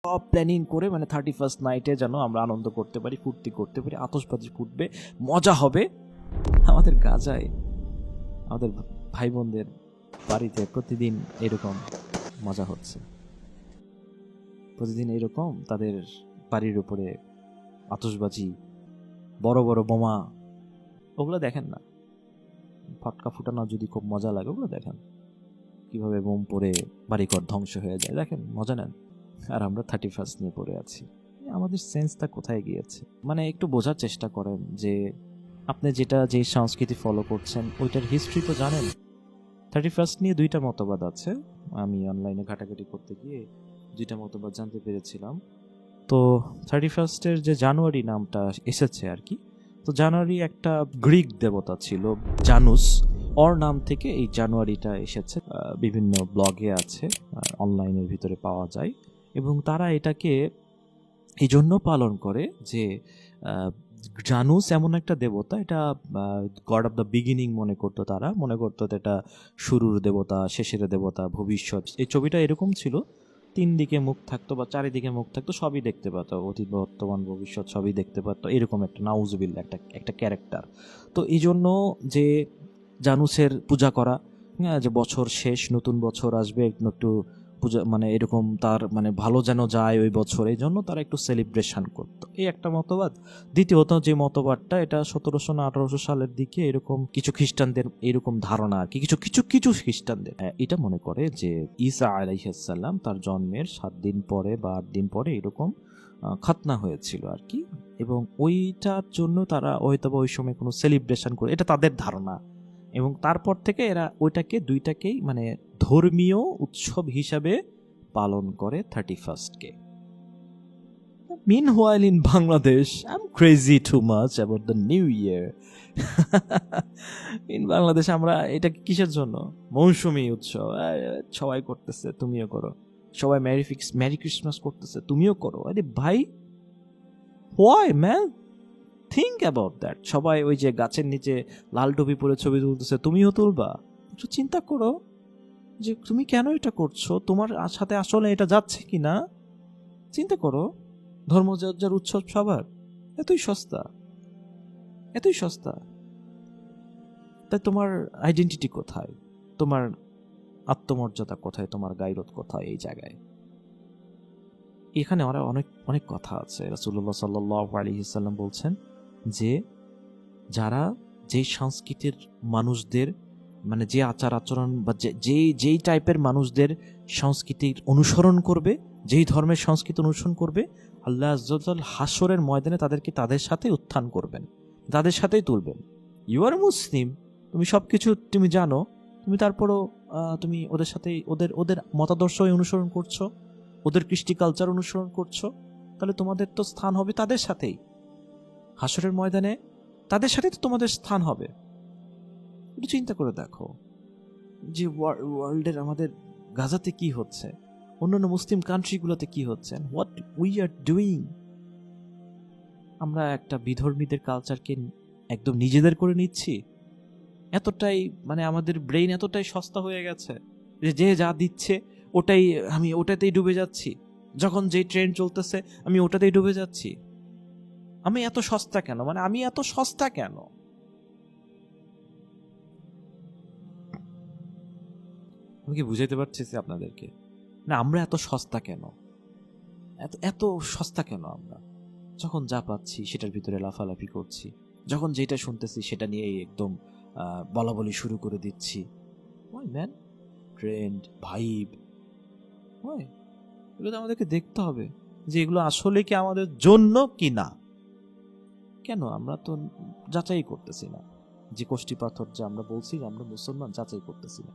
সব প্ল্যানিং করে মানে 31st নাইটে যেন আমরা আনন্দ করতে পারি, ফুর্তি করতে পারি, আতশবাজি ফুটবে, মজা হবে। আমাদের গাজায় আমাদের ভাই বোনদের বাড়িতে প্রতিদিন এরকম মজা হচ্ছে, প্রতিদিন এরকম তাদের বাড়ির উপরে আতশবাজি, বড় বড় বোমা, ওগুলো দেখেন না? ফটকা ফুটানো যদি খুব মজা লাগে, ওগুলো দেখেন কিভাবে বোম পড়ে বাড়িঘর ধ্বংস হয়ে যায়, দেখেন, মজা নেন। আর আমরা 31st নিয়ে পড়ে আছি। আমাদের সেন্সটা কোথায় গিয়েছে? মানে একটু বোঝার চেষ্টা করেন যে আপনি যে সংস্কৃতি ফলো করছেন ওইটার হিস্ট্রি তো জানেন। 31st নিয়ে দুইটা মতবাদ আছে, আমি অনলাইনে ঘাটাঘাটি করতে গিয়ে দুইটা মতবাদ জানতে পেরেছিলাম। তো 31st-এর যে জানুয়ারি নামটা এসেছে আর কি, তো জানুয়ারি একটা গ্রিক দেবতা ছিল জানুস, ওর নাম থেকে এই জানুয়ারিটা এসেছে। বিভিন্ন ব্লগে আছে, অনলাইনের ভিতরে পাওয়া যায়। এবং তারা এটাকে এই জন্য পালন করে যে জানুস এমন একটা দেবতা, এটা গড অফ দ্য বিগিনিং মনে করতো তারা, মনে করতো এটা শুরুর দেবতা, শেষের দেবতা, ভবিষ্যৎ। এই ছবিটা এরকম ছিল, 3 দিকে মুখ থাকতো বা 4 দিকে মুখ থাকতো, সবই দেখতে পেত, অতীত বর্তমান ভবিষ্যৎ সবই দেখতে পেত, এরকম একটা নাউজুবিল্লাহ একটা ক্যারেক্টার। তো এই জন্য যে জানুসের পূজা করা, হ্যাঁ, যে বছর শেষ, নতুন বছর আসবে, একটু পূজা মানে এরকম তার মানে ভালো যেন যায় ওই বছর, এই জন্য তারা একটু সেলিব্রেশন করতো, এই একটা মতবাদ। দ্বিতীয়ত যে মতবাদটা, এটা 1700 না 1800 সালের দিকে এরকম কিছু খ্রিস্টানদের এরকম ধারণা আর কি, কিছু কিছু কিছু খ্রিস্টানদের এটা মনে করে যে ঈসা আলাইহিস সালাম তার জন্মের 7 দিন পরে বা 8 দিন পরে এরকম খাতনা হয়েছিল আর কি, এবং ওইটার জন্য তারা হয়তো ওই সময় কোনো সেলিব্রেশন করে, এটা তাদের ধারণা। এবং তারপর থেকে এরা ওইটাকে দুইটাকেই মানে ধর্মীয় উৎসব হিসাবে পালন করে 31st-কে। Meanwhile in Bangladesh, I'm crazy too much about the new year. In Bangladesh আমরা এটা কিসের জন্য? মৌসুমী উৎসব, সবাই করতেছে তুমিও করো, সবাই মেরি ক্রিসমাস করতেছে তুমিও করো। আরে ভাই, why man? Think about that. সবাই ওই যে গাছের নিচে লাল টুপি পরে ছবি তুলতেছে, তুমিও তুলবা? একটু চিন্তা করো যে তুমি কেন এটা করছো, তোমার সাথে আসলে এটা যাচ্ছে কি না। চিন্তা করো, ধর্মযার উৎসব সবার এতই সস্তা, এতই সস্তা, তাই তোমার আইডেন্টিটি কোথায়, তোমার আত্মমর্যাদা কোথায়, তোমার গায়রত কোথায় এই জায়গায়? এখানে আমরা অনেক অনেক কথা আছে। রাসূলুল্লাহ সাল্লাল্লাহু আলাইহি ওয়াসাল্লাম বলছেন যে যারা যেই সংস্কৃতির মানুষদের মানে যে আচার আচরণ বা যেই টাইপের মানুষদের সংস্কৃতির অনুসরণ করবে, যেই ধর্মের সংস্কৃতি অনুসরণ করবে, আল্লাহ আযজা ওয়া জাল হাসরের ময়দানে তাদেরকে তাদের সাথে উত্থান করবেন, তাদের সাথেই তুলবেন। ইউ আর মুসলিম, তুমি সব কিছু তুমি জানো, তুমি তারপরও তুমি ওদের সাথেই ওদের ওদের মতাদর্শ অনুসরণ করছো, ওদের কৃষ্টি কালচার অনুসরণ করছো, তাহলে তোমাদের তো স্থান হবে তাদের সাথেই হাসরের ময়দানে, তাদের সাথে তো তোমাদের স্থান হবে। একটু চিন্তা করে দেখো যে ওয়ার্ল্ডের আমাদের গাজাতে কি হচ্ছে, অন্যান্য মুসলিম কান্ট্রিগুলোতে কি হচ্ছে, হোয়াট উই আর ডুইং। আমরা একটা বিধর্মীদের কালচারকে একদম নিজেদের করে নিচ্ছি, এতটাই মানে আমাদের ব্রেইন এতটাই সস্তা হয়ে গেছে যে যে যা দিচ্ছে আমি ওটাতেই ডুবে যাচ্ছি, যখন যে ট্রেন্ড চলতেছে আমি ওটাতেই ডুবে যাচ্ছি। আমি এত সস্তা কেন, মানে আমি এত সস্তা কেন? আমি কি বুঝাইতে পারছি আপনাদেরকে? না, আমরা এত সস্তা কেন, এত এত সস্তা কেন আমরা? যখন যা পাচ্ছি সেটার ভিতরে লাফালাফি করছি, যখন যেটা শুনতেছি সেটা নিয়েই একদম বলা বলি শুরু করে দিচ্ছি। Why man? Trend, vibe, why? এগুলো তো আমাদেরকে দেখতে হবে যে এগুলো আসলে কি আমাদের জন্য কি না। কেন আমরা তো যাচাই করতেছি না? যে কোষ্ঠী পাথর যে আমরা বলছি যে আমরা মুসলমান, যাচাই করতেছি না।